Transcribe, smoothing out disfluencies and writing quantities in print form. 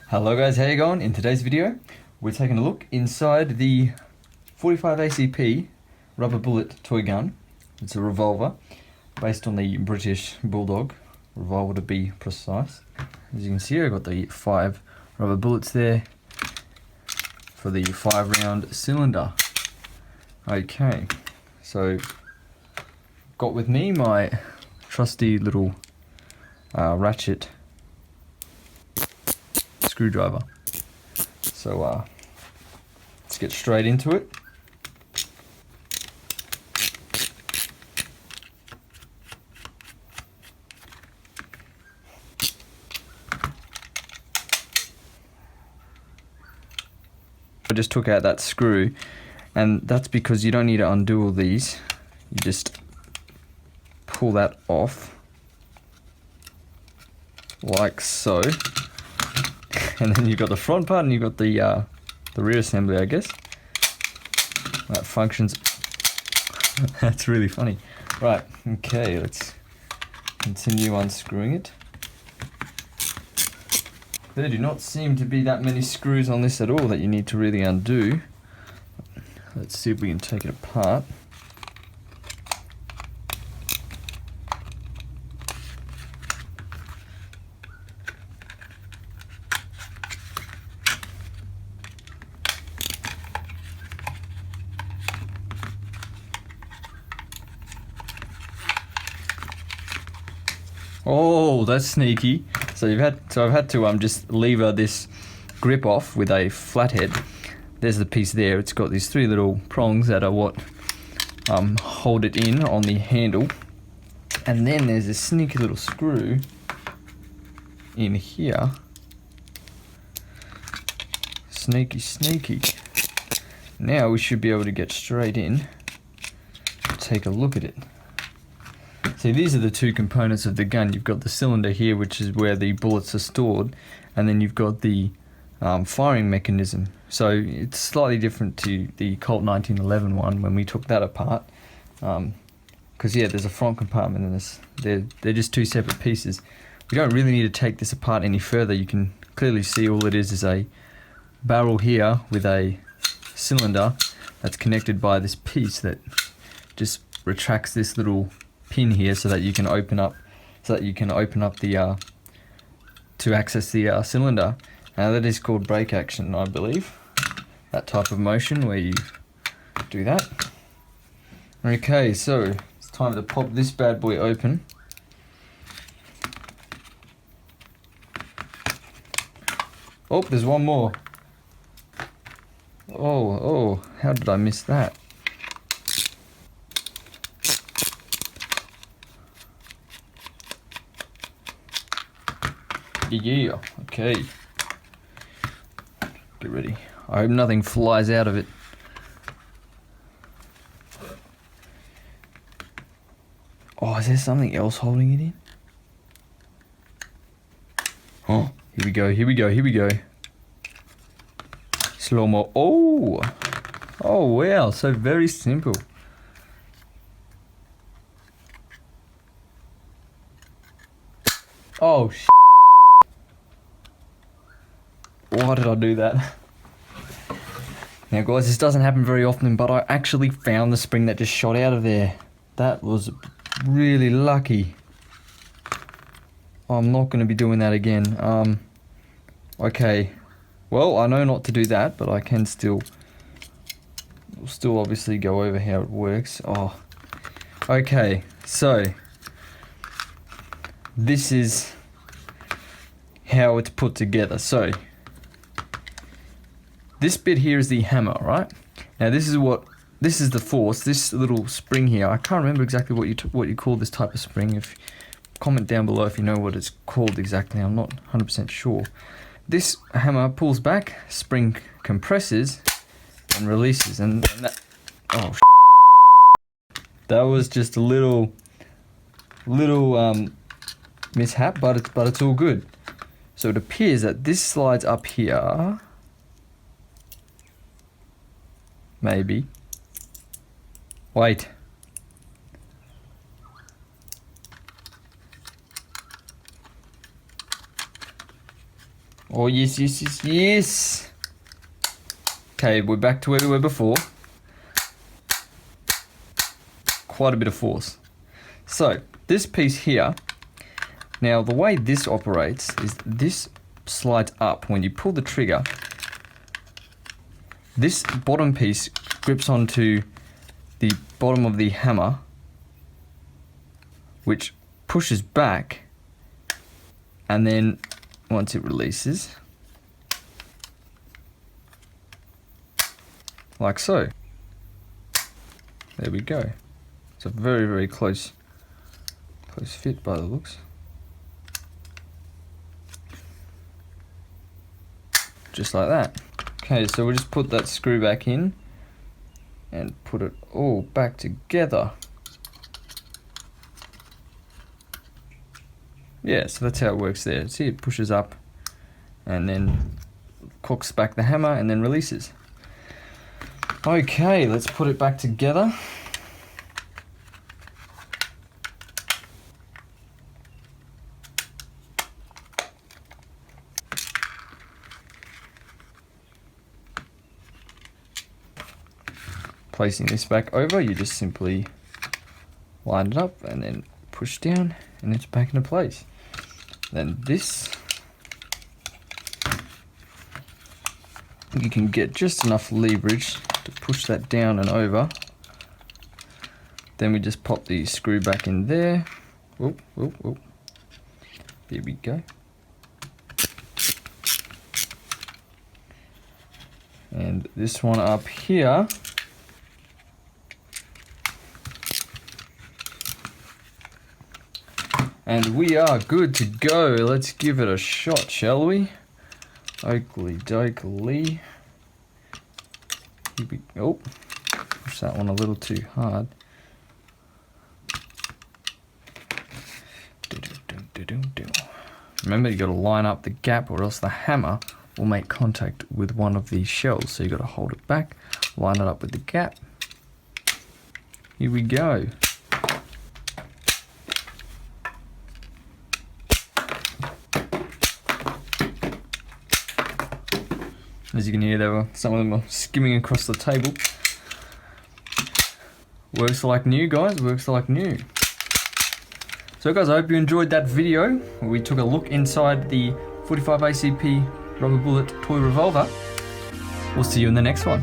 Hello guys, how you going? In today's video, we're taking a look inside the 45 ACP rubber bullet toy gun. It's a revolver, based on the British Bulldog, Revolver to be precise. As you can see, I've got the 5 rubber bullets there for the 5-round cylinder. Okay, so got with me my trusty little ratchet screwdriver. So let's get straight into it. I just took out that screw, and that's because you don't need to undo all these. You just pull that off like so. And then you've got the front part and you've got the rear assembly, I guess. That functions. That's really funny. Right, okay, let's continue unscrewing it. There do not seem to be that many screws on this at all that you need to really undo. Let's see if we can take it apart. Oh, that's sneaky. So I've had to just lever this grip off with a flathead. There's the piece there. It's got these 3 little prongs that are what hold it in on the handle. And then there's this sneaky little screw in here. Sneaky, sneaky. Now we should be able to get straight in, take a look at it. See, these are the 2 components of the gun. You've got the cylinder here, which is where the bullets are stored, and then you've got the firing mechanism. So it's slightly different to the Colt 1911 one when we took that apart. Because yeah, there's a front compartment and they're just 2 separate pieces. We don't really need to take this apart any further. You can clearly see all it is a barrel here with a cylinder that's connected by this piece that just retracts this little pin here so that you can open up the to access the cylinder. Now that is called brake action, I believe, that type of motion where you do that. Okay, so it's time to pop this bad boy open. Oh, there's one more. Oh, how did I miss that? Yeah, okay. Get ready. I hope nothing flies out of it. Oh, is there something else holding it in? Oh, here we go, here we go, here we go. Slow-mo. Oh! Oh, wow, so very simple. Oh, why did I do that? Now guys, this doesn't happen very often, but I actually found the spring that just shot out of there. That was really lucky. I'm not going to be doing that again. Okay. Well, I know not to do that, but I can still obviously go over how it works. Oh. Okay, so this is how it's put together. So this bit here is the hammer, right? Now this is the force. This little spring here, I can't remember exactly what you call this type of spring. If comment down below if you know what it's called exactly. I'm not 100% sure. This hammer pulls back, spring compresses and releases, and that. Oh, that was just a little mishap, but it's all good. So it appears that this slides up here. Maybe. Wait. Oh, yes, yes, yes, yes. Okay, we're back to where we were before. Quite a bit of force. So, this piece here, now the way this operates is this slides up. When you pull the trigger, this bottom piece grips onto the bottom of the hammer, which pushes back, and then once it releases, like so. There we go. It's a very, very close fit by the looks. Just like that. Okay, so we'll just put that screw back in and put it all back together. Yeah, so that's how it works there. See, it pushes up and then cocks back the hammer and then releases. Okay, let's put it back together. Placing this back over, you just simply line it up and then push down and it's back into place. Then this, you can get just enough leverage to push that down and over. Then we just pop the screw back in there. Whoop, whoop, whoop. There we go. And this one up here, and we are good to go. Let's give it a shot, shall we? Oakley dokley. Here we go. Push that one a little too hard. Remember, you got to line up the gap or else the hammer will make contact with one of these shells. So you got to hold it back, line it up with the gap. Here we go. As you can hear, some of them are skimming across the table. Works like new, guys, works like new. So guys, I hope you enjoyed that video where we took a look inside the 45 ACP rubber bullet toy revolver. We'll see you in the next one.